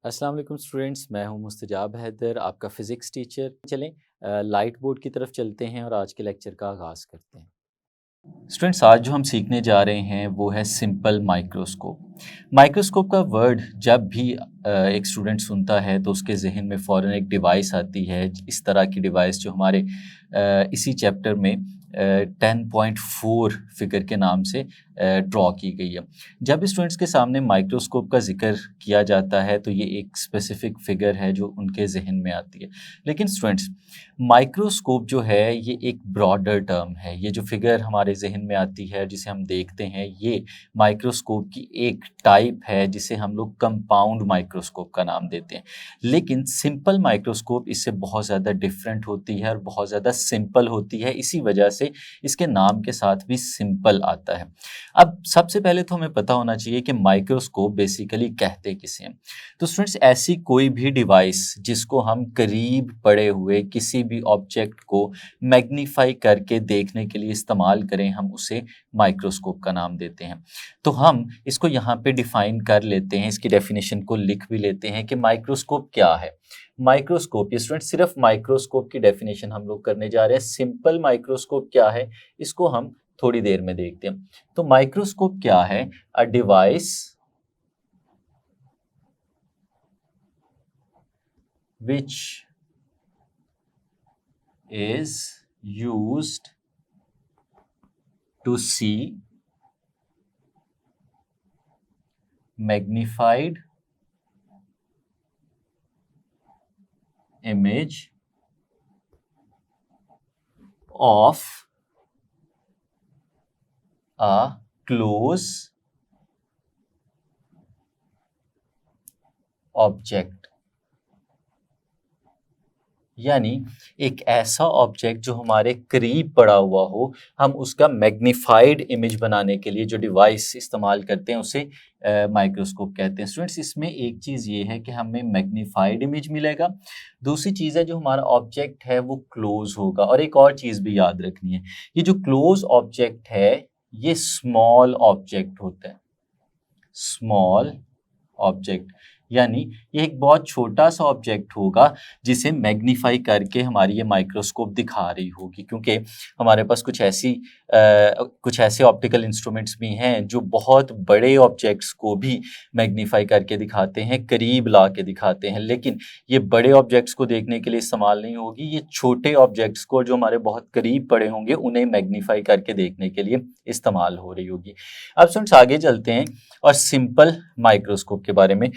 अस्सलाम वालेकुम स्टूडेंट्स, मैं हूं मुस्तजाब हैदर, आपका फ़िज़िक्स टीचर। चलें लाइट बोर्ड की तरफ चलते हैं और आज के लेक्चर का आगाज़ करते हैं। स्टूडेंट्स, आज जो हम सीखने जा रहे हैं वो है सिंपल माइक्रोस्कोप। माइक्रोस्कोप का वर्ड जब भी एक स्टूडेंट सुनता है तो उसके जहन में फ़ौरन एक डिवाइस आती है, इस तरह की डिवाइस जो हमारे इसी चैप्टर में 10.4 फिगर के नाम से ड्रॉ की गई है। जब स्टूडेंट्स के सामने माइक्रोस्कोप का जिक्र किया जाता है तो ये एक स्पेसिफिक फिगर है जो उनके जहन में आती है। लेकिन स्टूडेंट्स, माइक्रोस्कोप जो है ये एक ब्रॉडर टर्म है। ये जो फिगर हमारे जहन में आती है जिसे हम देखते हैं, ये माइक्रोस्कोप की एक टाइप है जिसे हम लोग कंपाउंड माइक्रोस्कोप का नाम देते हैं। लेकिन सिंपल माइक्रोस्कोप इससे बहुत ज़्यादा डिफरेंट होती है और बहुत ज़्यादा सिंपल होती है, इसी वजह से इसके नाम के साथ भी सिंपल आता है। अब सबसे पहले तो हमें पता होना चाहिए कि माइक्रोस्कोप बेसिकली कहते किसे हैं। तो स्टूडेंट्स, ऐसी कोई भी डिवाइस जिसको हम करीब पड़े हुए किसी भी ऑब्जेक्ट को मैग्नीफाई करके देखने के लिए इस्तेमाल करें, हम उसे माइक्रोस्कोप का नाम देते हैं। तो हम इसको यहाँ पे डिफाइन कर लेते हैं, इसकी डेफिनेशन को लिख भी लेते हैं कि माइक्रोस्कोप क्या है। माइक्रोस्कोप, ये स्टूडेंट सिर्फ माइक्रोस्कोप की डेफिनेशन हम लोग करने जा रहे हैं। सिंपल माइक्रोस्कोप क्या है इसको हम थोड़ी देर में देखते हैं। तो माइक्रोस्कोप क्या है? A device which is used to see magnified image of a close object। यानी एक ऐसा ऑब्जेक्ट जो हमारे करीब पड़ा हुआ हो, हम उसका मैग्नीफाइड इमेज बनाने के लिए जो डिवाइस इस्तेमाल करते हैं उसे माइक्रोस्कोप कहते हैं। स्टूडेंट्स, इसमें एक चीज़ ये है कि हमें मैग्नीफाइड इमेज मिलेगा, दूसरी चीज़ है जो हमारा ऑब्जेक्ट है वो क्लोज होगा, और एक और चीज़ भी याद रखनी है, ये जो क्लोज ऑब्जेक्ट है ये स्मॉल ऑब्जेक्ट होता है। स्मॉल ऑब्जेक्ट यानी ये एक बहुत छोटा सा ऑब्जेक्ट होगा जिसे मैग्नीफाई करके हमारी ये माइक्रोस्कोप दिखा रही होगी, क्योंकि हमारे पास कुछ ऐसे ऑप्टिकल इंस्ट्रूमेंट्स भी हैं जो बहुत बड़े ऑब्जेक्ट्स को भी मैग्नीफाई करके दिखाते हैं, करीब ला के दिखाते हैं। लेकिन ये बड़े ऑब्जेक्ट्स को देखने के लिए इस्तेमाल नहीं होगी, ये छोटे ऑब्जेक्ट्स को जो हमारे बहुत करीब पड़े होंगे उन्हें मैग्नीफाई करके देखने के लिए इस्तेमाल हो रही होगी। अब स्टूडेंट्स, आगे चलते हैं और सिंपल माइक्रोस्कोप के बारे में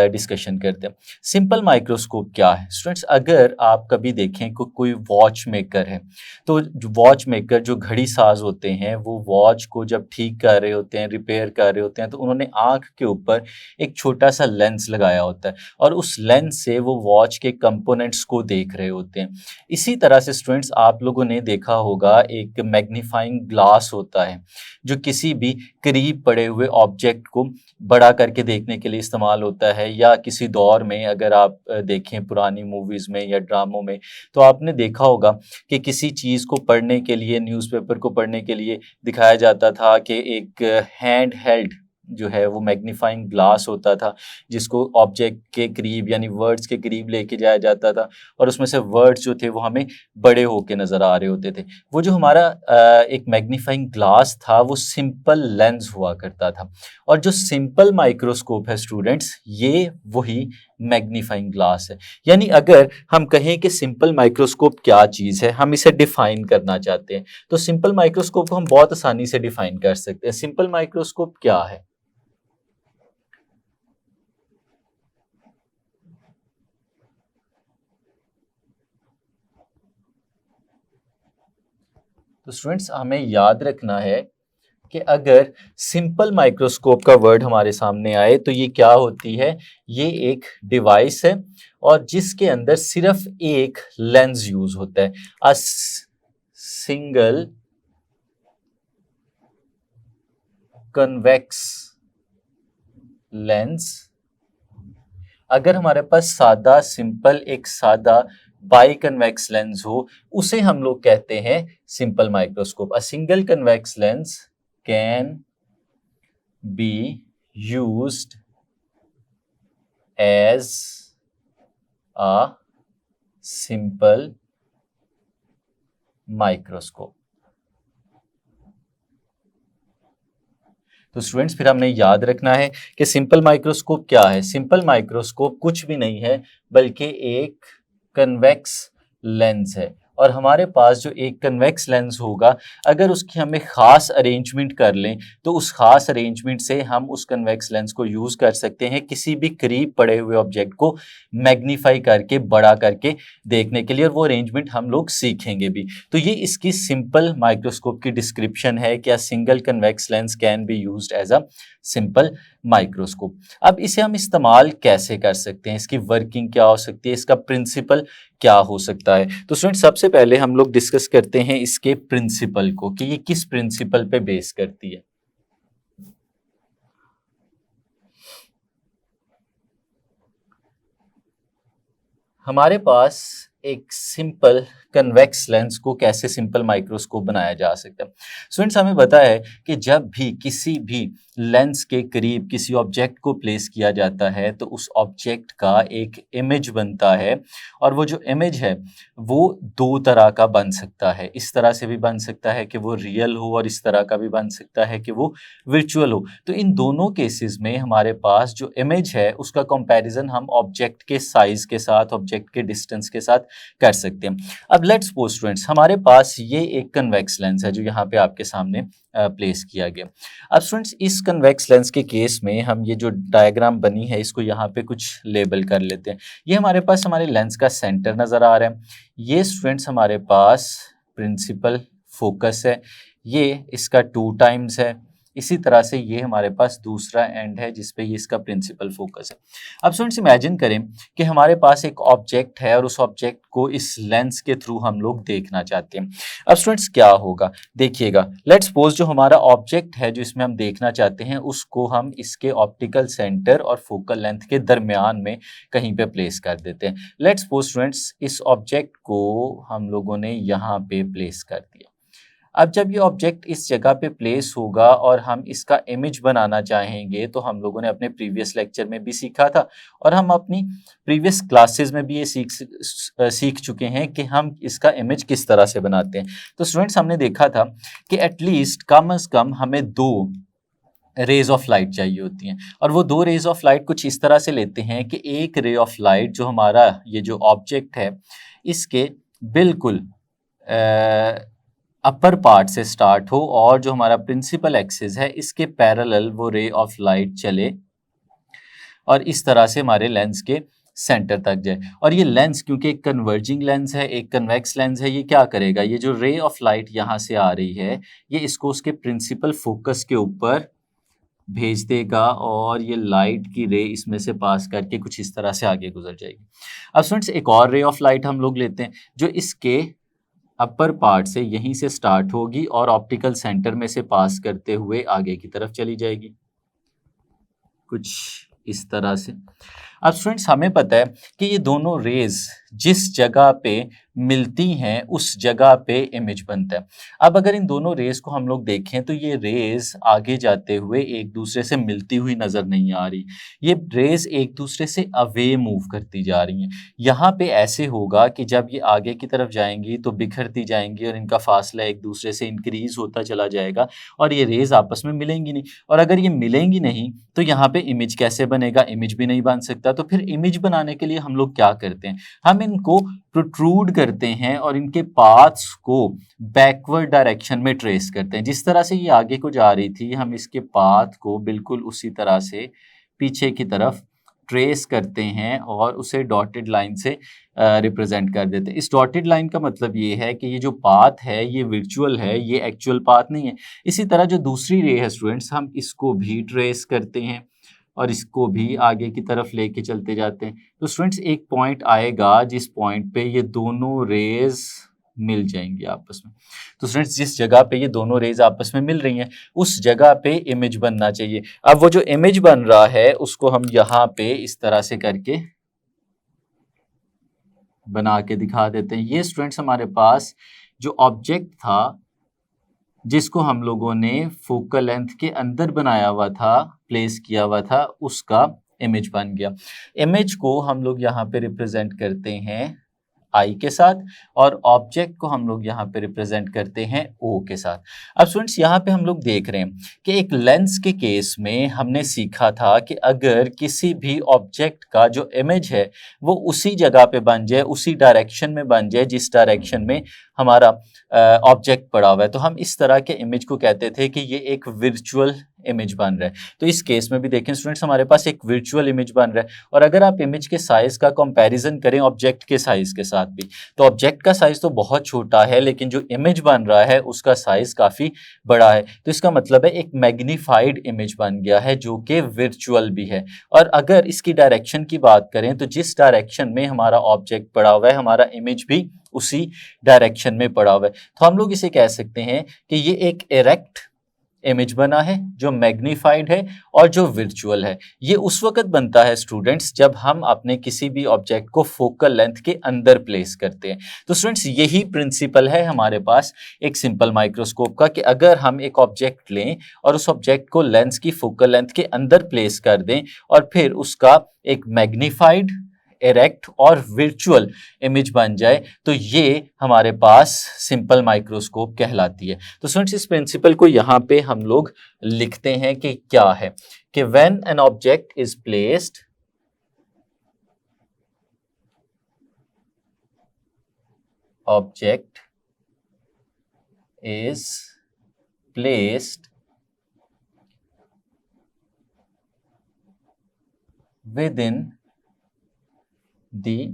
डिस्कशन करते हैं। सिंपल माइक्रोस्कोप क्या है? स्टूडेंट्स, अगर आप कभी देखें कोई वॉच मेकर है, तो वॉच मेकर जो घड़ी साज होते हैं वो वॉच को जब ठीक कर रहे होते हैं, रिपेयर कर रहे होते हैं, तो उन्होंने आँख के ऊपर एक छोटा सा लेंस लगाया होता है और उस लेंस से वो वॉच के कंपोनेंट्स को देख रहे होते हैं। इसी तरह से स्टूडेंट्स, आप लोगों ने देखा होगा एक मैग्नीफाइंग ग्लास होता है जो किसी भी करीब पड़े हुए ऑब्जेक्ट को बड़ा करके देखने के लिए इस्तेमाल होता है। या किसी दौर में अगर आप देखें पुरानी मूवीज़ में या ड्रामों में, तो आपने देखा होगा कि किसी चीज़ को पढ़ने के लिए, न्यूज़पेपर को पढ़ने के लिए दिखाया जाता था कि एक हैंड हेल्ड जो है वो मैग्नीफाइंग ग्लास होता था जिसको ऑब्जेक्ट के करीब यानी वर्ड्स के करीब लेके जाया जाता था, और उसमें से वर्ड्स जो थे वो हमें बड़े होके नज़र आ रहे होते थे। वो जो हमारा एक मैग्नीफाइंग ग्लास था वो सिंपल लेंस हुआ करता था, और जो सिंपल माइक्रोस्कोप है स्टूडेंट्स, ये वही मैग्नीफाइंग ग्लास है। यानी अगर हम कहें कि सिंपल माइक्रोस्कोप क्या चीज़ है, हम इसे डिफाइन करना चाहते हैं, तो सिंपल माइक्रोस्कोप को हम बहुत आसानी से डिफाइन कर सकते हैं। सिंपल माइक्रोस्कोप क्या है? तो स्टूडेंट्स, हमें याद रखना है कि अगर सिंपल माइक्रोस्कोप का वर्ड हमारे सामने आए तो ये क्या होती है? ये एक डिवाइस है और जिसके अंदर सिर्फ एक लेंस यूज होता है, अ सिंगल कन्वेक्स लेंस। अगर हमारे पास सादा सिंपल एक सादा बाई कन्वेक्स लेंस हो, उसे हम लोग कहते हैं simple microscope. A single convex lens can be used as a simple microscope. तो स्टूडेंट्स फिर हमने याद रखना है कि सिंपल माइक्रोस्कोप क्या है। सिंपल माइक्रोस्कोप कुछ भी नहीं है बल्कि एक कन्वेक्स लेंस है, और हमारे पास जो एक कन्वेक्स लेंस होगा, अगर उसकी हमें ख़ास अरेंजमेंट कर लें तो उस ख़ास अरेंजमेंट से हम उस कन्वेक्स लेंस को यूज़ कर सकते हैं किसी भी करीब पड़े हुए ऑब्जेक्ट को मैग्नीफाई करके, बड़ा करके देखने के लिए, और वो अरेंजमेंट हम लोग सीखेंगे भी। तो ये इसकी सिंपल माइक्रोस्कोप की डिस्क्रिप्शन है कि a single convex lens can be used as a simple microscope. अब इसे हम इस्तेमाल कैसे कर सकते हैं, इसकी वर्किंग क्या हो सकती है, इसका प्रिंसिपल क्या हो सकता है। तो स्टूडेंट सबसे पहले हम लोग डिस्कस करते हैं इसके प्रिंसिपल को कि ये किस प्रिंसिपल पे बेस करती है। हमारे पास एक सिंपल कन्वेक्स लेंस को कैसे सिंपल माइक्रोस्कोप बनाया जा सकता है। स्टूडेंट्स हमें पता है कि जब भी किसी भी लेंस के करीब किसी ऑब्जेक्ट को प्लेस किया जाता है तो उस ऑब्जेक्ट का एक इमेज बनता है, और वो जो इमेज है वो दो तरह का बन सकता है। इस तरह से भी बन सकता है कि वो रियल हो, और इस तरह का भी बन सकता है कि वो वर्चुअल हो। तो इन दोनों केसेस में हमारे पास जो इमेज है उसका कंपैरिजन हम ऑब्जेक्ट के साइज के साथ, ऑब्जेक्ट के डिस्टेंस के साथ कर सकते हैं। अब लेट्स सपोज स्टूडेंट्स हमारे पास ये एक कन्वेक्स लेंस है जो यहाँ पे आपके सामने प्लेस किया गया। अब स्टूडेंट्स इस कन्वेक्स लेंस के केस में हम ये जो डायग्राम बनी है इसको यहाँ पे कुछ लेबल कर लेते हैं। ये हमारे पास हमारे लेंस का सेंटर नज़र आ रहा है। ये स्टूडेंट्स हमारे पास प्रिंसिपल फोकस है, ये इसका 2 टाइम्स है। इसी तरह से ये हमारे पास दूसरा एंड है जिस पे ये इसका प्रिंसिपल फोकस है। अब स्टूडेंट्स इमेजिन करें कि हमारे पास एक ऑब्जेक्ट है और उस ऑब्जेक्ट को इस लेंस के थ्रू हम लोग देखना चाहते हैं। अब स्टूडेंट्स क्या होगा, देखिएगा, लेट्स सपोज जो हमारा ऑब्जेक्ट है जो इसमें हम देखना चाहते हैं उसको हम इसके ऑप्टिकल सेंटर और फोकल लेंथ के दरमियान में कहीं पे प्लेस कर देते हैं। लेट्स सपोज स्टूडेंट्स इस ऑब्जेक्ट को हम लोगों ने यहाँ पे प्लेस कर दिया। अब जब ये ऑब्जेक्ट इस जगह पे प्लेस होगा और हम इसका इमेज बनाना चाहेंगे, तो हम लोगों ने अपने प्रीवियस लेक्चर में भी सीखा था और हम अपनी प्रीवियस क्लासेस में भी ये सीख चुके हैं कि हम इसका इमेज किस तरह से बनाते हैं। तो स्टूडेंट्स हमने देखा था कि एटलीस्ट कम अज़ कम हमें 2 रेज ऑफ लाइट चाहिए होती हैं, और वो 2 रेज ऑफ लाइट कुछ इस तरह से लेते हैं कि एक रे ऑफ लाइट जो हमारा ये जो ऑब्जेक्ट है इसके बिल्कुल अपर पार्ट से स्टार्ट हो, और जो हमारा प्रिंसिपल एक्सिस है इसके पैरेलल वो रे ऑफ लाइट चले और इस तरह से हमारे लेंस के सेंटर तक जाए। और ये लेंस क्योंकि एक कन्वर्जिंग लेंस है, एक कन्वेक्स लेंस है, ये क्या करेगा, ये जो रे ऑफ लाइट यहाँ से आ रही है ये इसको उसके प्रिंसिपल फोकस के ऊपर भेज देगा और ये लाइट की रे इसमें से पास करके कुछ इस तरह से आगे गुजर जाएगी। अब स्टूडेंट्स एक और रे ऑफ लाइट हम लोग लेते हैं जो इसके अपर पार्ट से यहीं से स्टार्ट होगी और ऑप्टिकल सेंटर में से पास करते हुए आगे की तरफ चली जाएगी कुछ इस तरह से। अब स्टूडेंट्स हमें पता है कि ये दोनों रेज जिस जगह पे मिलती हैं उस जगह पे इमेज बनता है। अब अगर इन दोनों रेज को हम लोग देखें तो ये रेज आगे जाते हुए एक दूसरे से मिलती हुई नजर नहीं आ रही, ये रेज एक दूसरे से अवे मूव करती जा रही हैं। यहाँ पे ऐसे होगा कि जब ये आगे की तरफ जाएंगी तो बिखरती जाएंगी और इनका फासला एक दूसरे से इंक्रीज होता चला जाएगा और ये रेज आपस में मिलेंगी नहीं। और अगर ये मिलेंगी नहीं तो यहाँ पे इमेज कैसे बनेगा, इमेज भी नहीं बन सकता। तो फिर इमेज बनाने के लिए हम लोग क्या करते हैं, हम इनको प्रोट्रूड करते हैं और इनके पाथ्स को बैकवर्ड डायरेक्शन में ट्रेस करते हैं। जिस तरह से ये आगे को जा रही थी हम इसके पाथ को बिल्कुल उसी तरह से पीछे की तरफ ट्रेस करते हैं और उसे डॉटेड लाइन से रिप्रेजेंट कर देते हैं। इस डॉटेड लाइन का मतलब ये है कि ये जो पाथ है ये वर्चुअल है, ये एक्चुअल पाथ नहीं है। इसी तरह जो दूसरी रे है स्टूडेंट्स, हम इसको भी ट्रेस करते हैं और इसको भी आगे की तरफ लेके चलते जाते हैं। तो स्टूडेंट्स एक पॉइंट आएगा जिस पॉइंट पे ये दोनों रेज मिल जाएंगी आपस में। तो स्टूडेंट्स जिस जगह पे ये दोनों रेज आपस में मिल रही हैं उस जगह पे इमेज बनना चाहिए। अब वो जो इमेज बन रहा है उसको हम यहाँ पे इस तरह से करके बना के दिखा देते हैं। ये स्टूडेंट्स हमारे पास जो ऑब्जेक्ट था जिसको हम लोगों ने फोकल लेंथ के अंदर बनाया हुआ था, प्लेस किया हुआ था, उसका इमेज बन गया। इमेज को हम लोग यहाँ पे रिप्रेजेंट करते हैं आई के साथ और ऑब्जेक्ट को हम लोग यहाँ पे रिप्रेजेंट करते हैं ओ के साथ। अब स्टूडेंट्स यहाँ पे हम लोग देख रहे हैं कि एक लेंस के केस में हमने सीखा था कि अगर किसी भी ऑब्जेक्ट का जो इमेज है वो उसी जगह पे बन जाए, उसी डायरेक्शन में बन जाए जिस डायरेक्शन में हमारा ऑब्जेक्ट पड़ा हुआ है, तो हम इस तरह के इमेज को कहते थे कि ये एक वर्चुअल इमेज बन रहा है। तो इस केस में भी देखें स्टूडेंट्स, हमारे पास एक वर्चुअल इमेज बन रहा है और अगर आप इमेज के साइज का कंपैरिजन करें ऑब्जेक्ट के साइज के साथ भी, तो ऑब्जेक्ट का साइज तो बहुत छोटा है लेकिन जो इमेज बन रहा है उसका साइज काफी बड़ा है। तो इसका मतलब है एक मैग्नीफाइड इमेज बन गया है जो कि वर्चुअल भी है। और अगर इसकी डायरेक्शन की बात करें तो जिस डायरेक्शन में हमारा ऑब्जेक्ट पड़ा हुआ है हमारा इमेज भी उसी डायरेक्शन में पड़ा हुआ है। तो हम लोग इसे कह सकते हैं कि ये एक इरेक्ट इमेज बना है जो मैग्नीफाइड है और जो वर्चुअल है। ये उस वक्त बनता है स्टूडेंट्स जब हम अपने किसी भी ऑब्जेक्ट को फोकल लेंथ के अंदर प्लेस करते हैं। तो स्टूडेंट्स यही प्रिंसिपल है हमारे पास एक सिंपल माइक्रोस्कोप का कि अगर हम एक ऑब्जेक्ट लें और उस ऑब्जेक्ट को लेंस की फोकल लेंथ के अंदर प्लेस कर दें और फिर उसका एक मैग्नीफाइड, इरेक्ट और वर्चुअल इमेज बन जाए तो ये हमारे पास सिंपल माइक्रोस्कोप कहलाती है। तो स्टूडेंट्स इस प्रिंसिपल को यहाँ पे हम लोग लिखते हैं कि क्या है कि when an object is placed within the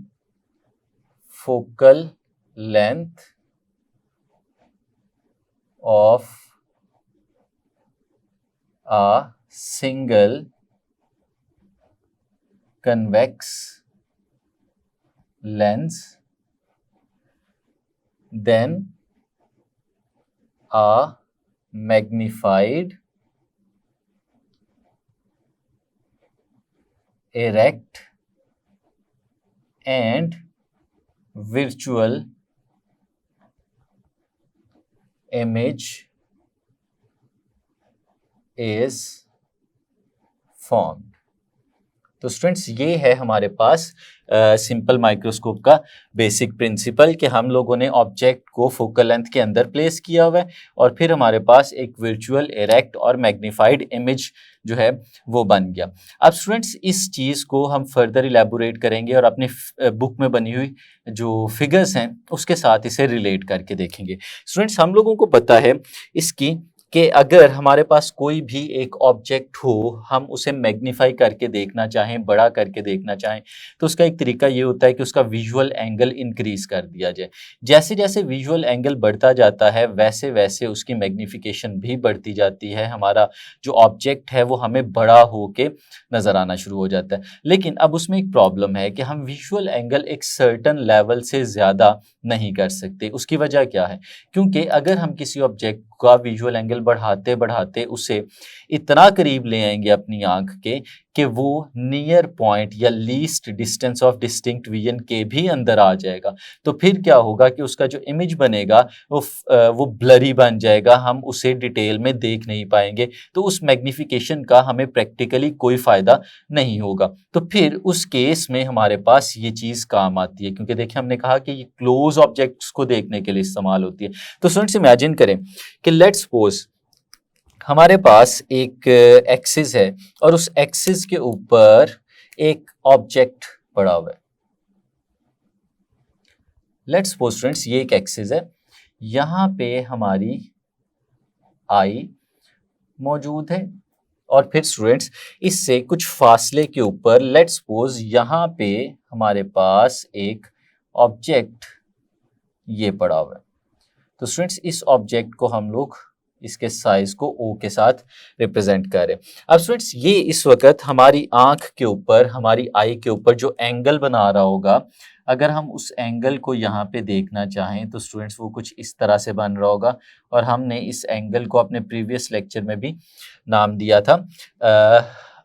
focal length of a single convex lens, then a magnified, erect and virtual image is formed। तो स्टूडेंट्स ये है हमारे पास सिंपल माइक्रोस्कोप का बेसिक प्रिंसिपल कि हम लोगों ने ऑब्जेक्ट को फोकल लेंथ के अंदर प्लेस किया हुआ है और फिर हमारे पास एक वर्चुअल, इरेक्ट और मैग्नीफाइड इमेज जो है वो बन गया। अब स्टूडेंट्स इस चीज़ को हम फर्दर इलेबोरेट करेंगे और अपनी बुक में बनी हुई जो फिगर्स हैं उसके साथ इसे रिलेट करके देखेंगे। स्टूडेंट्स हम लोगों को पता है इसकी कि अगर हमारे पास कोई भी एक ऑब्जेक्ट हो, हम उसे मैग्नीफाई करके देखना चाहें, बड़ा करके देखना चाहें, तो उसका एक तरीका ये होता है कि उसका विजुअल एंगल इंक्रीज कर दिया जाए। जैसे जैसे विजुअल एंगल बढ़ता जाता है वैसे वैसे उसकी मैग्नीफिकेशन भी बढ़ती जाती है। हमारा जो ऑब्जेक्ट है वो हमें बड़ा होके नजर आना शुरू हो जाता है। लेकिन अब उसमें एक प्रॉब्लम है कि हम विजुअल एंगल एक सर्टन लेवल से ज़्यादा नहीं कर सकते। उसकी वजह क्या है? क्योंकि अगर हम किसी ऑब्जेक्ट का विजुअल एंगल बढ़ाते बढ़ाते उसे इतना करीब ले आएंगे अपनी आंख के कि वो नियर पॉइंट या least distance of distinct vision के भी अंदर आ जाएगा, तो फिर क्या होगा कि उसका जो इमेज बनेगा वो ब्लरी बन जाएगा, हम उसे डिटेल में देख नहीं पाएंगे। तो उस मैग्निफिकेशन का हमें प्रैक्टिकली कोई फ़ायदा नहीं होगा। तो फिर उस केस में हमारे पास ये चीज़ काम आती है, क्योंकि देखिए हमने कहा कि ये क्लोज ऑब्जेक्ट्स को देखने के लिए इस्तेमाल होती है। तो स्टूडेंट्स इमेजिन करें कि लेट्स सपोज हमारे पास एक एक्सिस है और उस एक्सिस के ऊपर एक ऑब्जेक्ट पड़ा हुआ है। लेट्स सपोज स्टूडेंट्स ये एक एक्सिस है, यहाँ पे हमारी आई मौजूद है और फिर स्टूडेंट्स इससे कुछ फासले के ऊपर लेट्स सपोज यहाँ पे हमारे पास एक ऑब्जेक्ट ये पड़ा हुआ है। तो स्टूडेंट्स इस ऑब्जेक्ट को हम लोग इसके साइज को O के साथ रिप्रेजेंट कर रहे हैं। अब स्टूडेंट्स ये इस वक्त हमारी आंख के ऊपर, हमारी आई के ऊपर जो एंगल बना रहा होगा, अगर हम उस एंगल को यहाँ पे देखना चाहें तो स्टूडेंट्स वो कुछ इस तरह से बन रहा होगा। और हमने इस एंगल को अपने प्रीवियस लेक्चर में भी नाम दिया था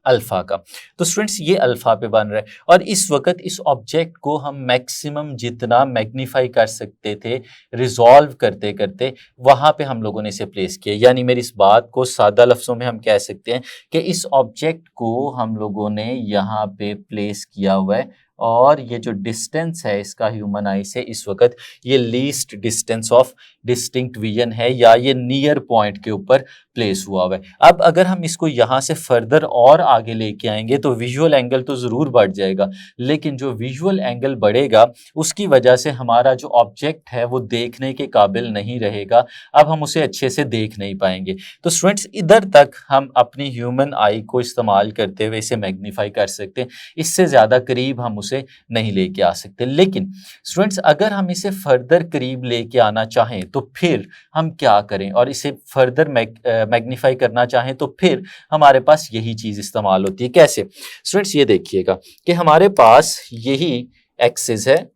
अल्फा का। तो स्टूडेंट्स ये अल्फा पे बन रहा है और इस वक्त इस ऑब्जेक्ट को हम मैक्सिमम जितना मैग्नीफाई कर सकते थे रिजॉल्व करते करते वहां पे हम लोगों ने इसे प्लेस किया। यानी मेरी इस बात को सादा लफ्जों में हम कह सकते हैं कि इस ऑब्जेक्ट को हम लोगों ने यहाँ पे प्लेस किया हुआ है और ये जो डिस्टेंस है इसका ह्यूमन आई से इस वक्त ये least distance of distinct vision है या ये नियर पॉइंट के ऊपर प्लेस हुआ हुआ है। अब अगर हम इसको यहाँ से फर्दर और आगे लेके आएंगे तो विजुअल एंगल तो ज़रूर बढ़ जाएगा, लेकिन जो विजुअल एंगल बढ़ेगा उसकी वजह से हमारा जो ऑब्जेक्ट है वो देखने के काबिल नहीं रहेगा। अब हम उसे अच्छे से देख नहीं पाएंगे। तो स्टूडेंट्स इधर तक हम अपनी ह्यूमन आई को इस्तेमाल करते हुए इसे मैग्नीफाई कर सकते हैं, इससे ज़्यादा करीब हम उसे नहीं लेके आ सकते। लेकिन स्टूडेंट्स अगर हम इसे फर्दर करीब लेके आना चाहें तो फिर हम क्या करें, और इसे फर्दर मैग्नीफाई करना चाहें तो फिर हमारे पास यही चीज़ इस्तेमाल होती है। कैसे स्टूडेंट्स, ये देखिएगा कि हमारे पास यही एक्सिस है,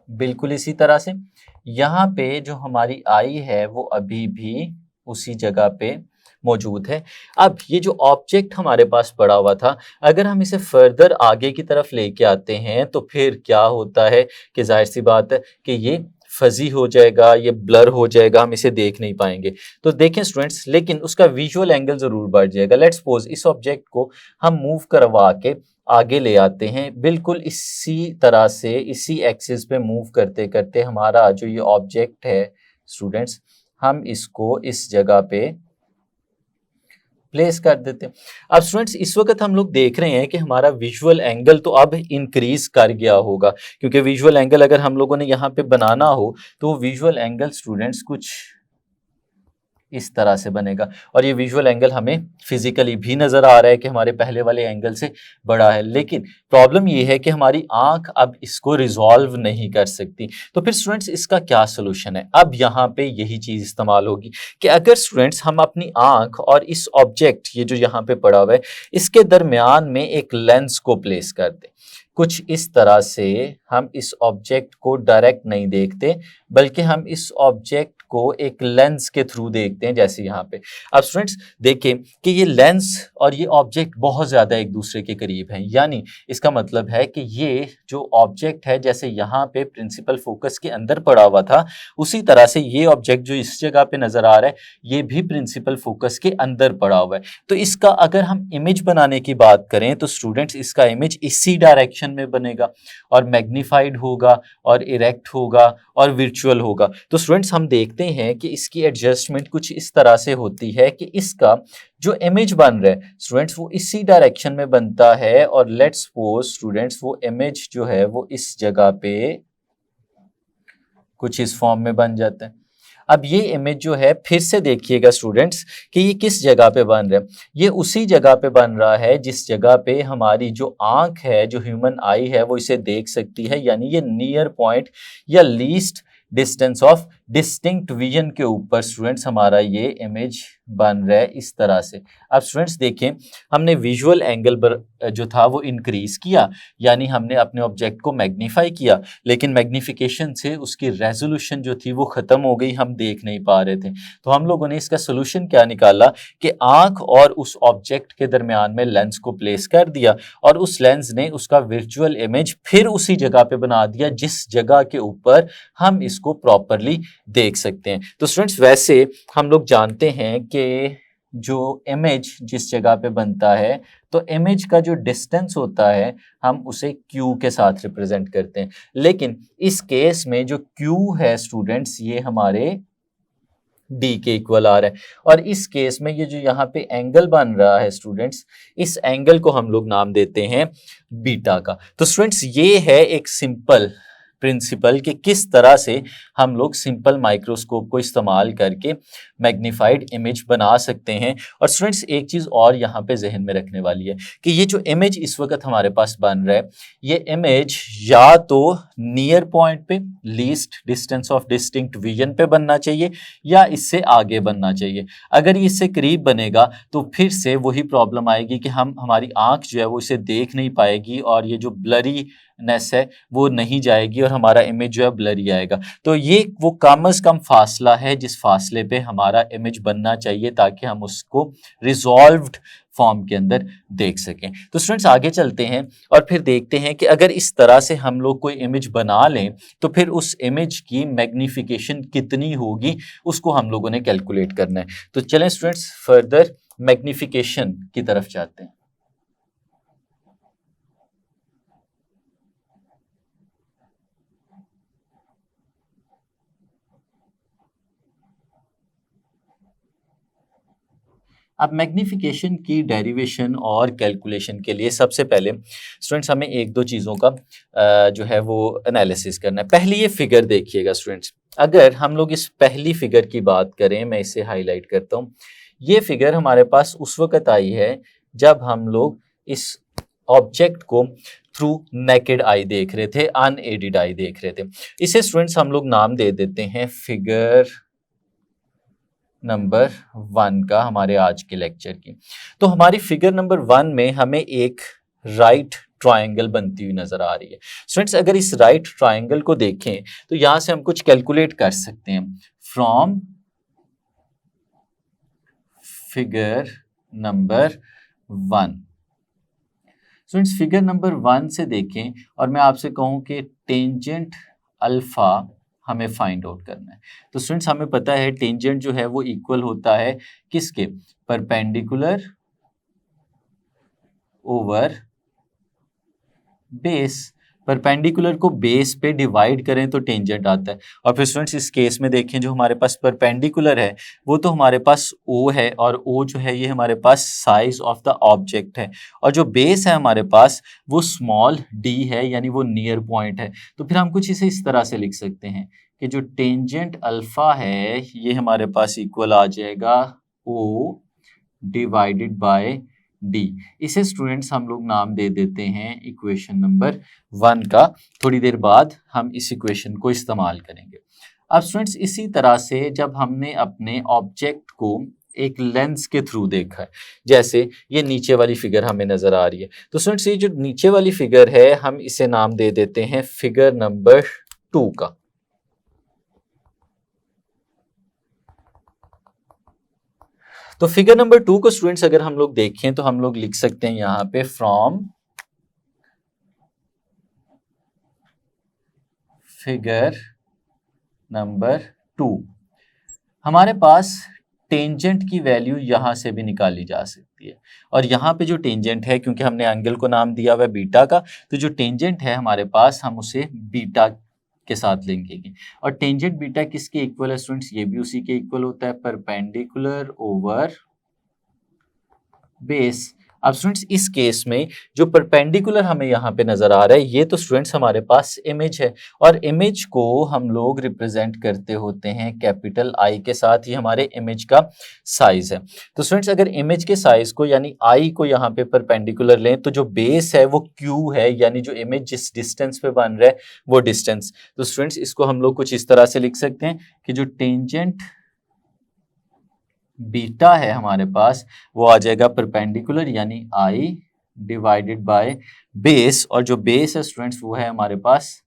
बिल्कुल इसी तरह से यहाँ पे जो हमारी आई है वो अभी भी उसी जगह पे मौजूद है। अब ये जो ऑब्जेक्ट हमारे पास पड़ा हुआ था, अगर हम इसे फर्दर आगे की तरफ लेके आते हैं तो फिर क्या होता है कि जाहिर सी बात है कि ये फजी हो जाएगा, ये ब्लर हो जाएगा, हम इसे देख नहीं पाएंगे। तो देखें स्टूडेंट्स, लेकिन उसका विजुअल एंगल ज़रूर बढ़ जाएगा। लेट्स सपोज इस ऑब्जेक्ट को हम मूव करवा के आगे ले आते हैं, बिल्कुल इसी तरह से इसी एक्सिस पे मूव करते करते हमारा जो ये ऑब्जेक्ट है स्टूडेंट्स, हम इसको इस जगह पे प्लेस कर देते हैं। अब स्टूडेंट्स इस वक्त हम लोग देख रहे हैं कि हमारा विजुअल एंगल तो अब इंक्रीज कर गया होगा, क्योंकि विजुअल एंगल अगर हम लोगों ने यहाँ पे बनाना हो तो विजुअल एंगल स्टूडेंट्स कुछ इस तरह से बनेगा और ये विजुअल एंगल हमें फिजिकली भी नज़र आ रहा है कि हमारे पहले वाले एंगल से बड़ा है। लेकिन प्रॉब्लम ये है कि हमारी आंख अब इसको रिजॉल्व नहीं कर सकती। तो फिर स्टूडेंट्स इसका क्या सोल्यूशन है? अब यहाँ पे यही चीज़ इस्तेमाल होगी कि अगर स्टूडेंट्स हम अपनी आंख और इस ऑब्जेक्ट ये जो यहाँ पे पड़ा हुआ है इसके दरमियान में एक लेंस को प्लेस कर दें। कुछ इस तरह से हम इस ऑब्जेक्ट को डायरेक्ट नहीं देखते, बल्कि हम इस ऑब्जेक्ट को एक लेंस के थ्रू देखते हैं, जैसे यहाँ पे। अब स्टूडेंट्स देखें कि ये लेंस और ये ऑब्जेक्ट बहुत ज़्यादा एक दूसरे के करीब हैं, यानी इसका मतलब है कि ये जो ऑब्जेक्ट है जैसे यहाँ पे प्रिंसिपल फोकस के अंदर पड़ा हुआ था, उसी तरह से ये ऑब्जेक्ट जो इस जगह पे नज़र आ रहा है ये भी प्रिंसिपल फोकस के अंदर पड़ा हुआ है। तो इसका अगर हम इमेज बनाने की बात करें तो स्टूडेंट्स इसका इमेज इसी डायरेक्शन में बनेगा और मैग्नीफाइड होगा और इरेक्ट होगा और वर्चुअल होगा। तो स्टूडेंट्स हम देखते हैं कि इसकी एडजस्टमेंट कुछ इस तरह से होती है कि इसका जो इमेज बन रहा है स्टूडेंट्स वो इसी डायरेक्शन में बनता है और लेट्स सपोज स्टूडेंट्स वो इमेज जो है वो इस जगह पे कुछ इस फॉर्म में बन जाता है। अब ये इमेज जो है फिर से देखिएगा स्टूडेंट्स कि ये किस जगह पे बन रहा है, ये उसी जगह पे बन रहा है जिस जगह पे हमारी जो आंख है, जो ह्यूमन आई है वो इसे देख सकती है, यानी ये नियर पॉइंट या least distance of distinct vision के ऊपर स्टूडेंट्स हमारा ये इमेज बन रहा है इस तरह से। अब स्टूडेंट्स देखें हमने विजुअल एंगल जो था वो इंक्रीज किया, यानी हमने अपने ऑब्जेक्ट को मैग्नीफाई किया, लेकिन मैग्नीफिकेशन से उसकी रेजोल्यूशन जो थी वो ख़त्म हो गई, हम देख नहीं पा रहे थे। तो हम लोगों ने इसका सोल्यूशन क्या निकाला कि आंख और उस ऑब्जेक्ट के दरमियान में लेंस को प्लेस कर दिया और उस लेंस ने उसका वर्चुअल इमेज फिर उसी जगह पे बना दिया जिस जगह के ऊपर हम इसको प्रॉपरली देख सकते हैं। तो स्टूडेंट्स वैसे हम लोग जानते हैं कि जो इमेज जिस जगह पे बनता है तो इमेज का जो डिस्टेंस होता है हम उसे क्यू के साथ रिप्रेजेंट करते हैं, लेकिन इस केस में जो क्यू है स्टूडेंट्स ये हमारे डी के इक्वल आ रहा है और इस केस में ये जो यहाँ पे एंगल बन रहा है स्टूडेंट्स इस एंगल को हम लोग नाम देते हैं बीटा का। तो स्टूडेंट्स ये है एक सिंपल प्रिंसिपल कि किस तरह से हम लोग सिंपल माइक्रोस्कोप को इस्तेमाल करके मैग्नीफाइड इमेज बना सकते हैं। और स्टूडेंट्स एक चीज़ और यहाँ पे जहन में रखने वाली है कि ये जो इमेज इस वक्त हमारे पास बन रहा है ये इमेज या तो नियर पॉइंट पे least distance of distinct vision पे बनना चाहिए या इससे आगे बनना चाहिए। अगर ये इससे करीब बनेगा तो फिर से वही प्रॉब्लम आएगी कि हमारी आंख जो है वो इसे देख नहीं पाएगी और ये जो ब्लरी नेस है वो नहीं जाएगी और हमारा इमेज जो है ब्लरी आएगा। तो ये वो कम से कम फासला है जिस फासले पे हमारा इमेज बनना चाहिए ताकि हम उसको रिजॉल्व्ड फॉर्म के अंदर देख सकें। तो स्टूडेंट्स आगे चलते हैं और फिर देखते हैं कि अगर इस तरह से हम लोग कोई इमेज बना लें तो फिर उस इमेज की मैग्निफिकेशन कितनी होगी उसको हम लोगों ने कैलकुलेट करना है। तो चलें स्टूडेंट्स फर्दर मैग्निफिकेशन की तरफ जाते हैं। अब मैग्निफिकेशन की डेरिवेशन और कैलकुलेशन के लिए सबसे पहले स्टूडेंट्स हमें एक दो चीज़ों का जो है वो एनालिसिस करना है। पहली ये फिगर देखिएगा स्टूडेंट्स, अगर हम लोग इस पहली फिगर की बात करें, मैं इसे हाईलाइट करता हूँ। ये फिगर हमारे पास उस वक्त आई है जब हम लोग इस ऑब्जेक्ट को थ्रू नेकेड आई देख रहे थे, अनएडेड आई देख रहे थे। इसे स्टूडेंट्स हम लोग नाम दे देते हैं फिगर नंबर 1 का, हमारे आज के लेक्चर की। तो हमारी फिगर नंबर 1 में हमें एक राइट ट्रायंगल बनती हुई नजर आ रही है। स्टूडेंट्स अगर इस राइट ट्रायंगल को देखें तो यहां से हम कुछ कैलकुलेट कर सकते हैं from figure number 1। Students figure number 1 से देखें और मैं आपसे कहूं कि टेंजेंट अल्फा हमें फाइंड आउट करना है। तो स्टूडेंट्स हमें पता है टेंजेंट जो है वो इक्वल होता है किसके, परपेंडिकुलर ओवर बेस। परपेंडिकुलर को बेस पे डिवाइड करें तो टेंजेंट आता है। और फिर स्टूडेंट्स इस केस में देखें जो हमारे पास परपेंडिकुलर है वो तो हमारे पास ओ है और ओ जो है ये हमारे पास साइज ऑफ द ऑब्जेक्ट है और जो बेस है हमारे पास वो स्मॉल डी है यानी वो नियर पॉइंट है। तो फिर हम कुछ इसे इस तरह से लिख सकते हैं कि जो टेंजेंट अल्फा है ये हमारे पास इक्वल आ जाएगा ओ डिवाइडेड बाय डी। इसे स्टूडेंट्स हम लोग नाम दे देते हैं इक्वेशन नंबर 1 का। थोड़ी देर बाद हम इस इक्वेशन को इस्तेमाल करेंगे। अब स्टूडेंट्स इसी तरह से जब हमने अपने ऑब्जेक्ट को एक लेंस के थ्रू देखा है, जैसे ये नीचे वाली फिगर हमें नजर आ रही है, तो स्टूडेंट्स ये जो नीचे वाली फिगर है हम इसे नाम दे देते हैं फिगर नंबर 2 का। तो फिगर नंबर 2 को स्टूडेंट्स अगर हम लोग देखें तो हम लोग लिख सकते हैं यहां पे फ्रॉम फिगर नंबर 2 हमारे पास टेंजेंट की वैल्यू यहां से भी निकाली जा सकती है और यहां पे जो टेंजेंट है क्योंकि हमने एंगल को नाम दिया हुआ है बीटा का, तो जो टेंजेंट है हमारे पास हम उसे बीटा के साथ लिखेंगे। और टेंजेंट बीटा किसके इक्वल है स्टूडेंट्स, ये भी उसी के इक्वल होता है, परपेंडिकुलर ओवर बेस। अब स्टूडेंट्स इस केस में जो परपेंडिकुलर हमें यहाँ पे नजर आ रहा है ये तो स्टूडेंट्स हमारे पास इमेज है और इमेज को हम लोग रिप्रेजेंट करते होते हैं कैपिटल आई के साथ, ही हमारे इमेज का साइज है। तो स्टूडेंट्स अगर इमेज के साइज को यानी आई को यहाँ पे परपेंडिकुलर लें तो जो बेस है वो क्यू है, यानी जो इमेज जिस डिस्टेंस पे बन रहा है वो डिस्टेंस। तो स्टूडेंट्स इसको हम लोग कुछ इस तरह से लिख सकते हैं कि जो टेंजेंट बीटा है हमारे पास वो आ जाएगा परपेंडिकुलर यानी आई डिवाइडेड बाय बेस, और जो बेस है स्टूडेंट्स वो है हमारे पास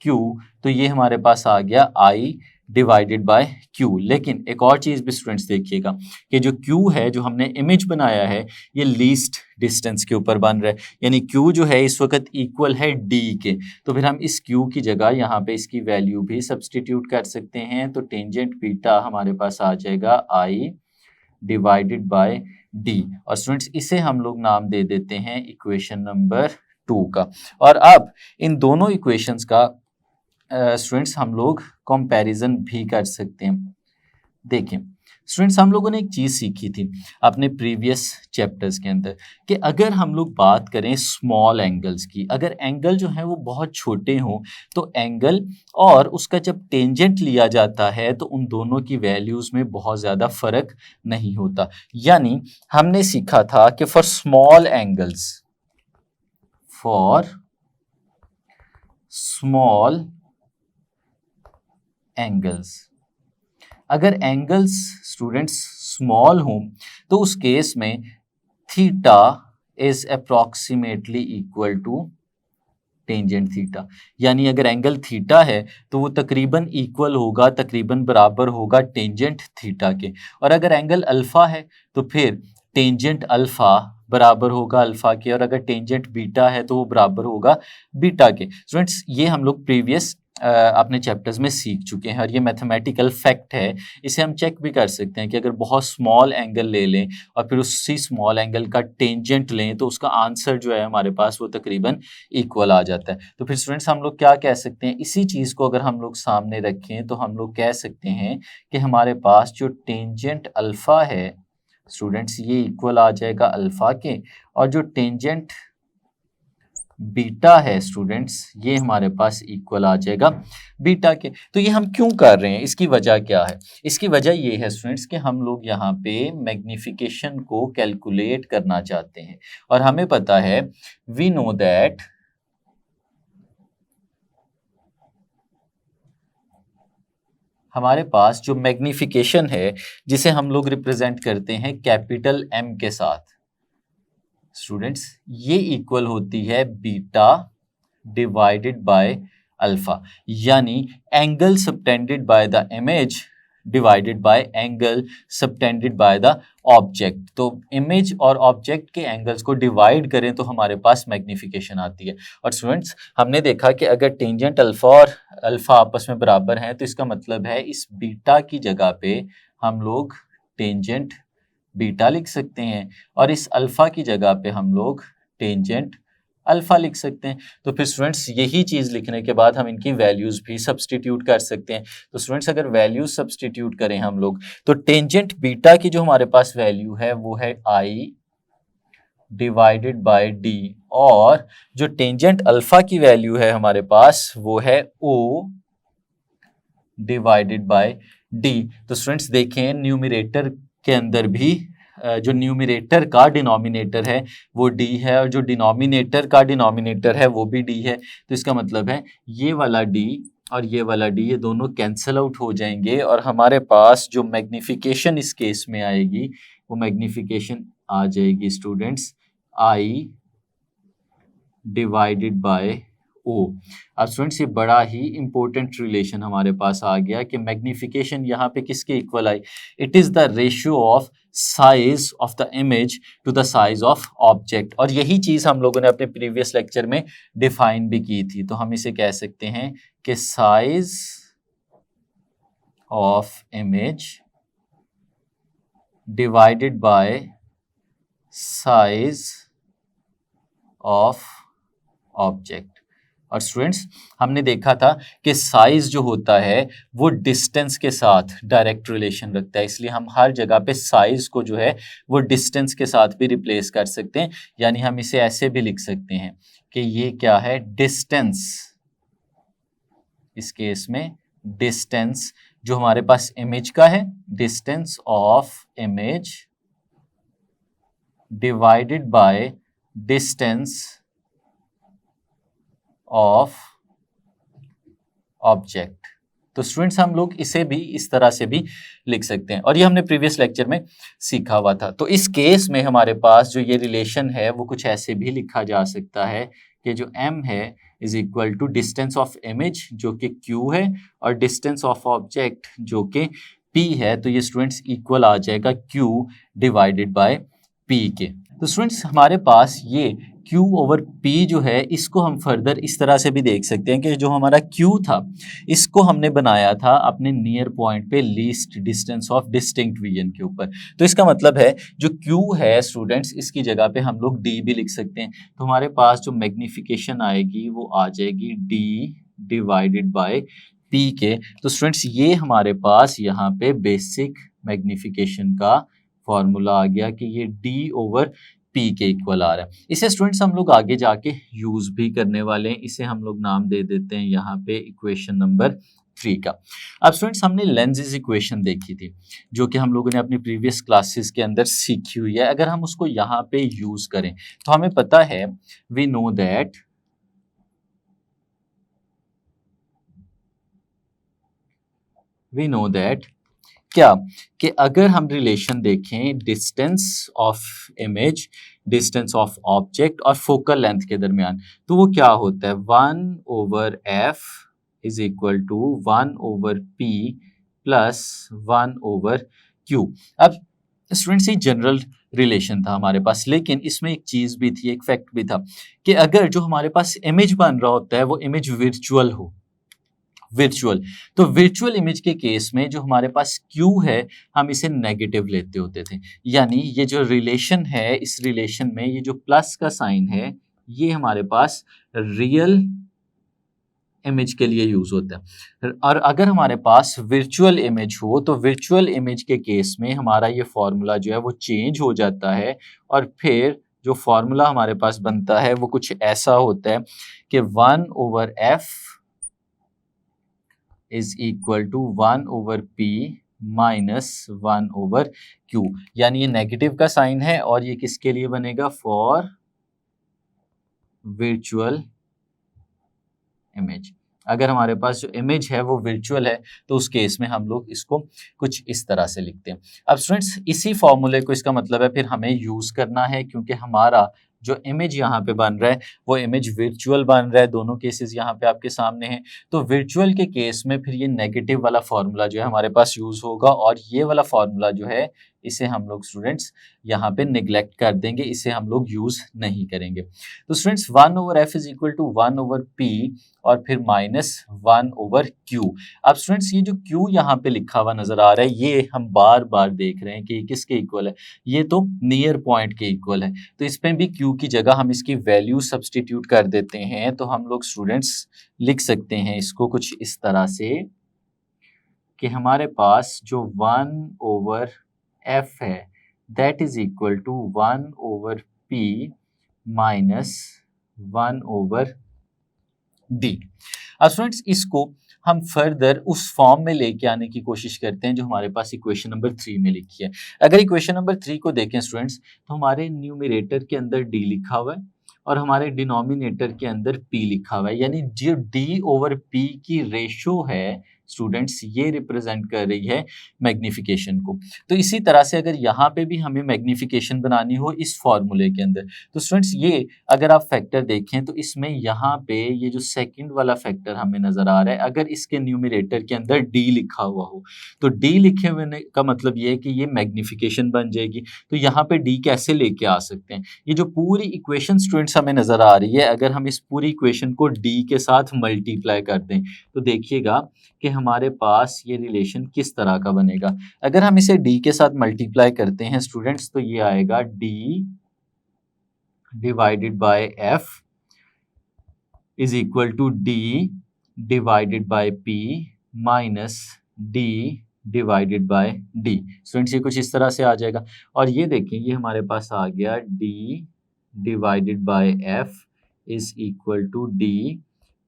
क्यू, तो ये हमारे पास आ गया आई डिवाइडेड बाय क्यू। लेकिन एक और चीज भी स्टूडेंट्स देखिएगा कि जो क्यू है जो हमने इमेज बनाया है ये लीस्ट डिस्टेंस के ऊपर बन रहा है, यानी क्यू जो है इस वक्त इक्वल है डी के। तो फिर हम इस क्यू की जगह यहाँ पे इसकी वैल्यू भी सब्सटीट्यूट कर सकते हैं। तो टेंजेंट बीटा हमारे पास आ जाएगा आई डिवाइडेड बाय डी, और स्टूडेंट्स इसे हम लोग नाम दे देते हैं इक्वेशन नंबर 2 का। और अब इन दोनों इक्वेशंस का स्टूडेंट्स हम लोग कंपैरिजन भी कर सकते हैं। देखें स्टूडेंट्स हम लोगों ने एक चीज सीखी थी अपने प्रीवियस चैप्टर्स के अंदर कि अगर हम लोग बात करें स्मॉल एंगल्स की, अगर एंगल जो है वो बहुत छोटे हों तो एंगल और उसका जब टेंजेंट लिया जाता है तो उन दोनों की वैल्यूज में बहुत ज्यादा फर्क नहीं होता। यानी हमने सीखा था कि फॉर स्मॉल एंगल्स अगर एंगल्स स्टूडेंट्स स्मॉल हों तो उस केस में theta is approximately equal to tangent theta, यानी अगर एंगल थीटा है तो वो तकरीबन इक्वल होगा, तकरीबन बराबर होगा टेंजेंट थीटा के। और अगर एंगल अल्फा है तो फिर टेंजेंट अल्फा बराबर होगा अल्फा के, और अगर टेंजेंट बीटा है तो वो बराबर होगा बीटा के। स्टूडेंट्स, ये हम लोग प्रीवियस अपने चैप्टर्स में सीख चुके हैं और ये मैथमेटिकल फैक्ट है। इसे हम चेक भी कर सकते हैं कि अगर बहुत स्मॉल एंगल ले लें और फिर उसी स्मॉल एंगल का टेंजेंट लें तो उसका आंसर जो है हमारे पास वो तकरीबन इक्वल आ जाता है। तो फिर स्टूडेंट्स हम लोग क्या कह सकते हैं, इसी चीज़ को अगर हम लोग सामने रखें तो हम लोग कह सकते हैं कि हमारे पास जो टेंजेंट अल्फा है स्टूडेंट्स ये इक्वल आ जाएगा अल्फा के, और जो टेंजेंट बीटा है स्टूडेंट्स ये हमारे पास इक्वल आ जाएगा बीटा के। तो ये हम क्यों कर रहे हैं, इसकी वजह क्या है? इसकी वजह ये है स्टूडेंट्स कि हम लोग यहाँ पे मैग्निफिकेशन को कैलकुलेट करना चाहते हैं, और हमें पता है वी नो दैट हमारे पास जो मैग्निफिकेशन है जिसे हम लोग रिप्रेजेंट करते हैं कैपिटल एम के साथ स्टूडेंट्स, ये इक्वल होती है बीटा डिवाइडेड बाय अल्फा, यानी angle subtended by the image divided by angle subtended by the object. तो इमेज और ऑब्जेक्ट के एंगल्स को डिवाइड करें तो हमारे पास मैग्निफिकेशन आती है। और स्टूडेंट्स हमने देखा कि अगर टेंजेंट अल्फा और अल्फा आपस में बराबर हैं तो इसका मतलब है इस बीटा की जगह पे हम लोग टेंजेंट बीटा लिख सकते हैं, और इस अल्फा की जगह पे हम लोग टेंजेंट अल्फा लिख सकते हैं। तो फिर स्टूडेंट्स यही चीज़ लिखने के बाद हम इनकी वैल्यूज़ भी सब्सटीट्यूट कर सकते हैं। तो स्टूडेंट्स अगर वैल्यूज सब्सटीट्यूट करें हम लोग तो टेंजेंट बीटा की जो हमारे पास वैल्यू है वो है आई डिवाइडेड बाय डी, और जो टेंजेंट अल्फा की वैल्यू है हमारे पास वो है ओ डिवाइडेड बाय डी। तो स्टूडेंट्स देखें न्यूमरेटर के अंदर भी जो न्यूमरेटर का डिनोमिनेटर है वो डी है, और जो डिनोमिनेटर का डिनोमिनेटर है वो भी डी है। तो इसका मतलब है ये वाला डी और ये वाला डी ये दोनों कैंसिल आउट हो जाएंगे, और हमारे पास जो मैग्निफिकेशन इस केस में आएगी वो मैग्निफिकेशन आ जाएगी स्टूडेंट्स आई डिवाइडेड बाय ओ। अब स्टूडेंट्स ये बड़ा ही इंपॉर्टेंट रिलेशन हमारे पास आ गया कि मैग्निफिकेशन यहाँ पे किसके equal I, it is the ratio of size of the image to the size of object. और यही चीज़ हम लोगों ने अपने प्रीवियस लेक्चर में डिफाइन भी की थी। तो हम इसे कह सकते हैं कि size of image divided by size of object. और स्टूडेंट्स हमने देखा था कि साइज जो होता है वो डिस्टेंस के साथ डायरेक्ट रिलेशन रखता है, इसलिए हम हर जगह पे साइज को जो है वो डिस्टेंस के साथ भी रिप्लेस कर सकते हैं। यानी हम इसे ऐसे भी लिख सकते हैं कि ये क्या है, डिस्टेंस, इस केस में डिस्टेंस जो हमारे पास इमेज का है, distance of image divided by distance of object. तो स्टूडेंट्स हम लोग इसे भी इस तरह से भी लिख सकते हैं, और ये हमने प्रीवियस लेक्चर में सीखा हुआ था। तो इस केस में हमारे पास जो ये रिलेशन है वो कुछ ऐसे भी लिखा जा सकता है कि जो m है is equal to distance of image जो कि q है, और डिस्टेंस ऑफ ऑब्जेक्ट जो कि p है। तो ये स्टूडेंट्स इक्वल आ जाएगा q डिवाइडेड बाय p के। तो स्टूडेंट्स हमारे पास ये Q ओवर P जो है इसको हम फर्दर इस तरह से भी देख सकते हैं कि जो हमारा Q था इसको हमने बनाया था अपने नियर पॉइंट पे least distance of distinct region के ऊपर। तो इसका मतलब है जो Q है स्टूडेंट्स इसकी जगह पे हम लोग D भी लिख सकते हैं। तो हमारे पास जो मैग्निफिकेशन आएगी वो आ जाएगी D डिवाइडेड बाय P के। तो स्टूडेंट्स ये हमारे पास यहाँ पे बेसिक मैग्निफिकेशन का फॉर्मूला आ गया कि ये D ओवर P के इक्वल आ रहा है। इसे स्टूडेंट्स हम लोग आगे जाके यूज भी करने वाले हैं। इसे हम लोग नाम दे देते हैं यहाँ पे इक्वेशन नंबर 3 का। अब स्टूडेंट्स हमने लेंजेस इक्वेशन देखी थी जो कि हम लोगों ने अपनी प्रीवियस क्लासेस के अंदर सीखी हुई है। अगर हम उसको यहाँ पे यूज करें तो हमें पता है वी नो दैट क्या कि अगर हम रिलेशन देखें distance of image, distance of object और फोकल लेंथ के दरमियान, तो वो क्या होता है 1/f is equal to 1/p plus 1/q। अब स्टूडेंट्स ये जनरल रिलेशन था हमारे पास, लेकिन इसमें एक चीज भी थी, एक फैक्ट भी था कि अगर जो हमारे पास इमेज बन रहा होता है वो इमेज वर्चुअल हो, वर्चुअल, तो वर्चुअल इमेज के केस में जो हमारे पास Q है हम इसे नेगेटिव लेते होते थे। यानी ये जो रिलेशन है, इस रिलेशन में ये जो प्लस का साइन है ये हमारे पास रियल इमेज के लिए यूज होता है। और अगर हमारे पास वर्चुअल इमेज हो तो वर्चुअल इमेज के केस में हमारा ये फॉर्मूला जो है वो चेंज हो जाता है, और फिर जो फॉर्मूला हमारे पास बनता है वो कुछ ऐसा होता है कि 1/f is equal to 1/p minus 1/q। यानी ये नेगेटिव का साइन है और ये किसके लिए बनेगा, फॉर वर्चुअल इमेज। अगर हमारे पास जो इमेज है वो वर्चुअल है तो उस केस में हम लोग इसको कुछ इस तरह से लिखते हैं। अब स्टूडेंट्स इसी फॉर्मूले को, इसका मतलब है फिर हमें यूज करना है, क्योंकि हमारा जो इमेज यहाँ पे बन रहा है वो इमेज वर्चुअल बन रहा है। दोनों केसेस यहाँ पे आपके सामने हैं, तो वर्चुअल के केस में फिर ये नेगेटिव वाला फॉर्मूला जो है हमारे पास यूज होगा, और ये वाला फॉर्मूला जो है इसे हम लोग स्टूडेंट्स यहाँ पे निग्लेक्ट कर देंगे, इसे हम लोग यूज नहीं करेंगे। तो students 1/f is equal to 1/p और फिर माइनस 1/q। अब स्टूडेंट्स ये जो q यहाँ पे लिखा हुआ नजर आ रहा है ये हम बार बार देख रहे हैं कि ये किसके इक्वल है, ये तो नियर पॉइंट के इक्वल है, तो इस पे भी q की जगह हम इसकी वैल्यू सब्सटीट्यूट कर देते हैं। तो हम लोग स्टूडेंट्स लिख सकते हैं इसको कुछ इस तरह से कि हमारे पास जो 1/f है that is equal to 1/p minus 1/d। अब स्टूडेंट्स इसको हम फर्दर उस फॉर्म में लेके आने की कोशिश करते हैं जो हमारे पास इक्वेशन नंबर 3 में लिखी है। अगर इक्वेशन नंबर 3 को देखें स्टूडेंट्स तो हमारे न्यूमरेटर के अंदर d लिखा हुआ है और हमारे डिनोमिनेटर के अंदर p लिखा हुआ है, यानी जो d/p की रेशो है स्टूडेंट्स ये रिप्रेजेंट कर रही है मैग्निफिकेशन को। तो इसी तरह से अगर यहाँ पे भी हमें मैग्निफिकेशन बनानी हो इस फॉर्मूले के अंदर, तो स्टूडेंट्स ये अगर आप फैक्टर देखें तो इसमें यहाँ पे ये जो सेकंड वाला फैक्टर हमें नजर आ रहा है, अगर इसके न्यूमरेटर के अंदर d लिखा हुआ हो तो d लिखे हुए का मतलब ये है कि ये मैग्निफिकेशन बन जाएगी। तो यहाँ पे d कैसे लेके आ सकते हैं, ये जो पूरी इक्वेशन स्टूडेंट्स हमें नजर आ रही है, अगर हम इस पूरी इक्वेशन को d के साथ मल्टीप्लाई कर दें तो देखिएगा कि हमारे पास ये रिलेशन किस तरह का बनेगा। अगर हम इसे d के साथ मल्टीप्लाई करते हैं स्टूडेंट्स तो ये आएगा d divided by f is equal to d divided by p minus d divided by d। Students ये कुछ इस तरह से आ जाएगा, और ये देखें ये हमारे पास आ गया d divided by f is equal to d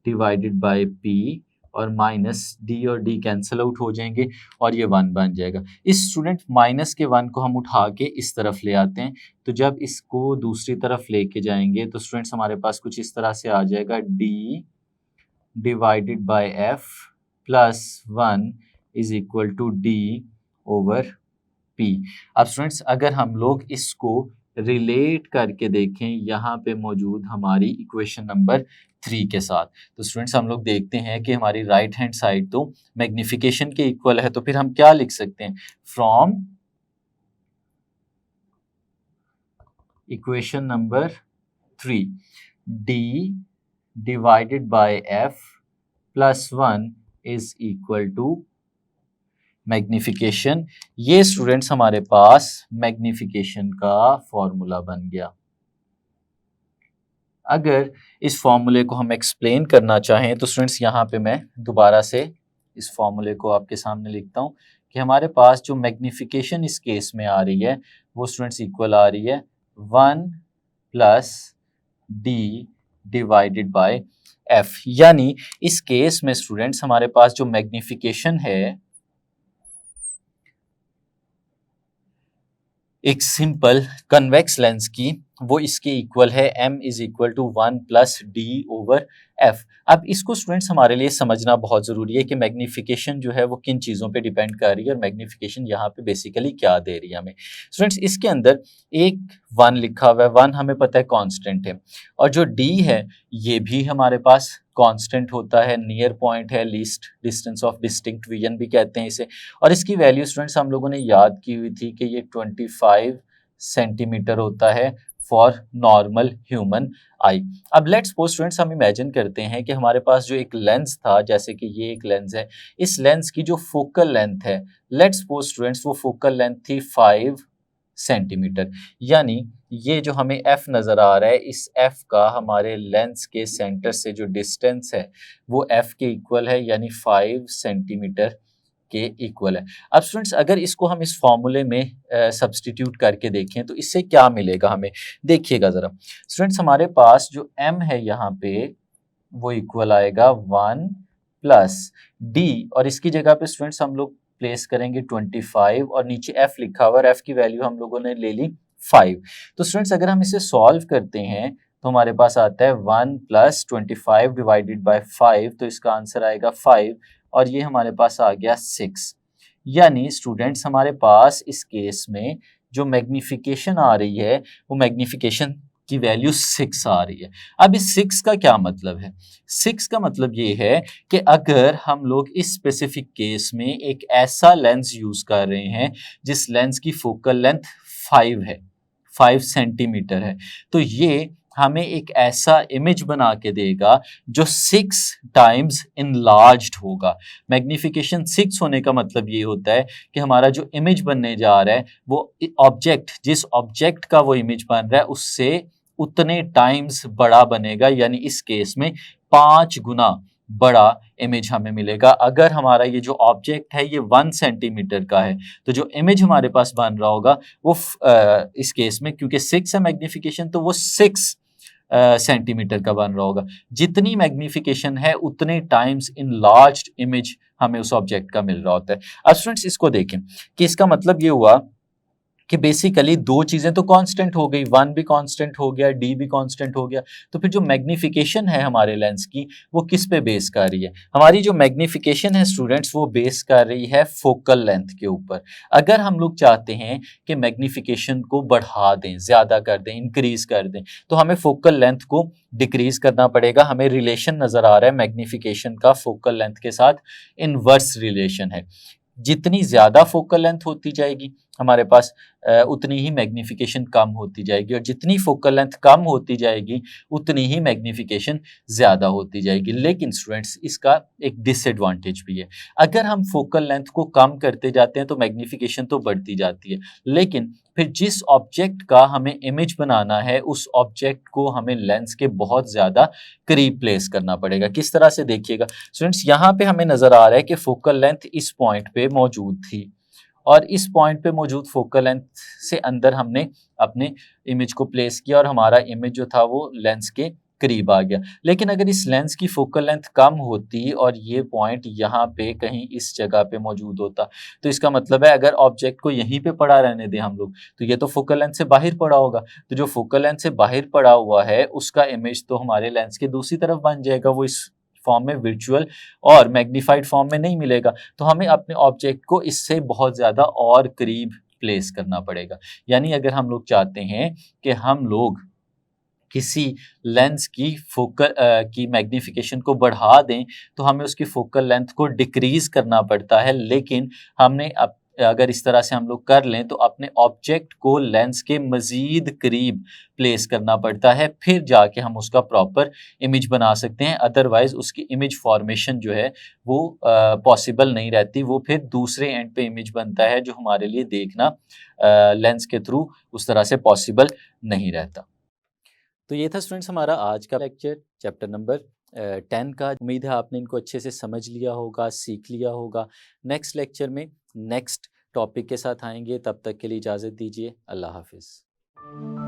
divided by p और माइनस d और d कैंसिल आउट हो जाएंगे और ये 1 बन जाएगा। इस स्टूडेंट माइनस के 1 को हम उठा के इस तरफ ले आते हैं, तो जब इसको दूसरी तरफ लेके जाएंगे तो स्टूडेंट्स हमारे पास कुछ इस तरह से आ जाएगा d divided by f plus 1 is equal to d over p। अब स्टूडेंट्स अगर हम लोग इसको रिलेट करके देखें यहाँ पे मौजूद हमारी इक्वेशन नंबर 3 के साथ, तो स्टूडेंट्स हम लोग देखते हैं कि हमारी राइट हैंड साइड तो मैग्निफिकेशन के इक्वल है, तो फिर हम क्या लिख सकते हैं, from equation number 3 d divided by f plus 1 is equal to magnification. ये स्टूडेंट्स हमारे पास मैग्निफिकेशन का फॉर्मूला बन गया। अगर इस फॉर्मूले को हम एक्सप्लेन करना चाहें तो स्टूडेंट्स यहाँ पे मैं दोबारा से इस फॉर्मूले को आपके सामने लिखता हूँ कि हमारे पास जो मैग्निफिकेशन इस केस में आ रही है वो स्टूडेंट्स इक्वल आ रही है 1 plus d divided by f। यानी इस केस में स्टूडेंट्स हमारे पास जो मैग्निफिकेशन है एक सिंपल कन्वेक्स लेंस की वो इसके इक्वल है m is equal to 1 plus d over f। अब इसको स्टूडेंट्स हमारे लिए समझना बहुत ज़रूरी है कि मैग्नीफिकेशन जो है वो किन चीज़ों पे डिपेंड कर रही है और मैग्नीफिकेशन यहाँ पे बेसिकली क्या दे रही है हमें। स्टूडेंट्स इसके अंदर एक 1 लिखा हुआ है, 1 हमें पता है कांस्टेंट है, और जो d है ये भी हमारे पास कांस्टेंट होता है, नियर पॉइंट है, least distance of distinct vision भी कहते हैं इसे, और इसकी वैल्यू स्टूडेंट्स हम लोगों ने याद की हुई थी कि ये 25 सेंटीमीटर होता है फॉर नॉर्मल ह्यूमन आई। अब लेट्स सपोज स्टूडेंट्स हम इमेजिन करते हैं कि हमारे पास जो एक लेंस था, जैसे कि ये एक लेंस है, इस लेंस की जो फोकल लेंथ है, लेट्स सपोज स्टूडेंट्स वो फोकल लेंथ थी 5 सेंटीमीटर, यानी ये जो हमें f नज़र आ रहा है, इस f का हमारे लेंस के सेंटर से जो डिस्टेंस है वो f के इक्वल है, यानी 5 सेंटीमीटर के इक्वल है। अब स्टूडेंट्स अगर इसको हम इस फॉर्मूले में सब्स्टिट्यूट करके देखें तो इससे क्या मिलेगा हमें, देखिएगा ज़रा स्टूडेंट्स, हमारे पास जो m है यहाँ पे वो इक्वल आएगा 1 प्लस d, और इसकी जगह पे स्टूडेंट्स हम लोग प्लेस करेंगे 25 और नीचे f लिखा हुआ, और f की वैल्यू हम लोगों ने ले ली 5। तो स्टूडेंट्स अगर हम इसे सॉल्व करते हैं तो हमारे पास आता है 1 प्लस 25 डिवाइडेड बाय 5, तो इसका आंसर आएगा 5, और ये हमारे पास आ गया 6। यानी स्टूडेंट्स हमारे पास इस केस में जो मैग्नीफिकेशन आ रही है वो मैग्नीफिकेशन की वैल्यू 6 आ रही है। अब इस 6 का क्या मतलब है? 6 का मतलब ये है कि अगर हम लोग इस स्पेसिफिक केस में एक ऐसा लेंस यूज कर रहे हैं जिस लेंस की फोकल लेंथ 5 है, 5 सेंटीमीटर है, तो ये हमें एक ऐसा इमेज बना के देगा जो 6 टाइम्स इनलार्ज्ड होगा। मैग्नीफिकेशन 6 होने का मतलब ये होता है कि हमारा जो इमेज बनने जा रहा है वो ऑब्जेक्ट, जिस ऑब्जेक्ट का वो इमेज बन रहा है उससे उतने टाइम्स बड़ा बनेगा, यानी इस केस में 5 गुना बड़ा इमेज हमें मिलेगा। अगर हमारा ये जो ऑब्जेक्ट है ये 1 सेंटीमीटर का है तो जो इमेज हमारे पास बन रहा होगा वो इस केस में क्योंकि 6 है मैग्नीफिकेशन तो वो 6 सेंटीमीटर का बन रहा होगा। जितनी मैग्नीफिकेशन है उतने टाइम्स इनलार्ज्ड इमेज हमें उस ऑब्जेक्ट का मिल रहा होता है। अब स्टूडेंट्स इसको देखें कि इसका मतलब ये हुआ कि बेसिकली दो चीजें तो कांस्टेंट हो गई, 1 भी कांस्टेंट हो गया, d भी कांस्टेंट हो गया, तो फिर जो मैग्नीफिकेशन है हमारे लेंस की वो किस पे बेस कर रही है? हमारी जो मैग्नीफिकेशन है स्टूडेंट्स वो बेस कर रही है फोकल लेंथ के ऊपर। अगर हम लोग चाहते हैं कि मैग्नीफिकेशन को बढ़ा दें, ज्यादा कर दें, इंक्रीज कर दें, तो हमें फोकल लेंथ को डिक्रीज करना पड़ेगा। हमें रिलेशन नजर आ रहा है मैग्नीफिकेशन का फोकल लेंथ के साथ इनवर्स रिलेशन है। जितनी ज्यादा फोकल लेंथ होती जाएगी हमारे पास उतनी ही मैग्नीफिकेशन कम होती जाएगी, और जितनी फोकल लेंथ कम होती जाएगी उतनी ही मैग्नीफिकेशन ज़्यादा होती जाएगी। लेकिन स्टूडेंट्स इसका एक डिसएडवांटेज भी है। अगर हम फोकल लेंथ को कम करते जाते हैं तो मैग्नीफिकेशन तो बढ़ती जाती है, लेकिन फिर जिस ऑब्जेक्ट का हमें इमेज बनाना है उस ऑब्जेक्ट को हमें लेंस के बहुत ज़्यादा करीब प्लेस करना पड़ेगा। किस तरह से, देखिएगा स्टूडेंट्स, यहाँ पे हमें नज़र आ रहा है कि फोकल लेंथ इस पॉइंट पे मौजूद थी, और इस पॉइंट पे मौजूद फोकल लेंथ से अंदर हमने अपने इमेज को प्लेस किया और हमारा इमेज जो था वो लेंस के करीब आ गया। लेकिन अगर इस लेंस की फोकल लेंथ कम होती और ये पॉइंट यहाँ पे कहीं इस जगह पे मौजूद होता, तो इसका मतलब है अगर ऑब्जेक्ट को यहीं पे पड़ा रहने दें हम लोग तो ये तो फोकल लेंथ से बाहर पड़ा होगा, तो जो फोकल लेंथ से बाहर पड़ा हुआ है उसका इमेज तो हमारे लेंस के दूसरी तरफ बन जाएगा, वो इस फॉर्म में वर्चुअल और मैग्नीफाइड फॉर्म में नहीं मिलेगा। तो हमें अपने ऑब्जेक्ट को इससे बहुत ज़्यादा और करीब प्लेस करना पड़ेगा। यानी अगर हम लोग चाहते हैं कि हम लोग किसी लेंस की फोकल की मैग्नीफिकेशन को बढ़ा दें तो हमें उसकी फोकल लेंथ को डिक्रीज करना पड़ता है, लेकिन हमने अगर इस तरह से हम लोग कर लें तो अपने ऑब्जेक्ट को लेंस के मज़ीद करीब प्लेस करना पड़ता है, फिर जाके हम उसका प्रॉपर इमेज बना सकते हैं। अदरवाइज उसकी इमेज फॉर्मेशन जो है वो पॉसिबल नहीं रहती, वो फिर दूसरे एंड पे इमेज बनता है जो हमारे लिए देखना लेंस के थ्रू उस तरह से पॉसिबल नहीं रहता। तो ये था स्टूडेंट्स हमारा आज का लेक्चर, चैप्टर नंबर 10 का। उम्मीद है आपने इनको अच्छे से समझ लिया होगा, सीख लिया होगा। नेक्स्ट लेक्चर में नेक्स्ट टॉपिक के साथ आएंगे, तब तक के लिए इजाज़त दीजिए। अल्लाह हाफिज़।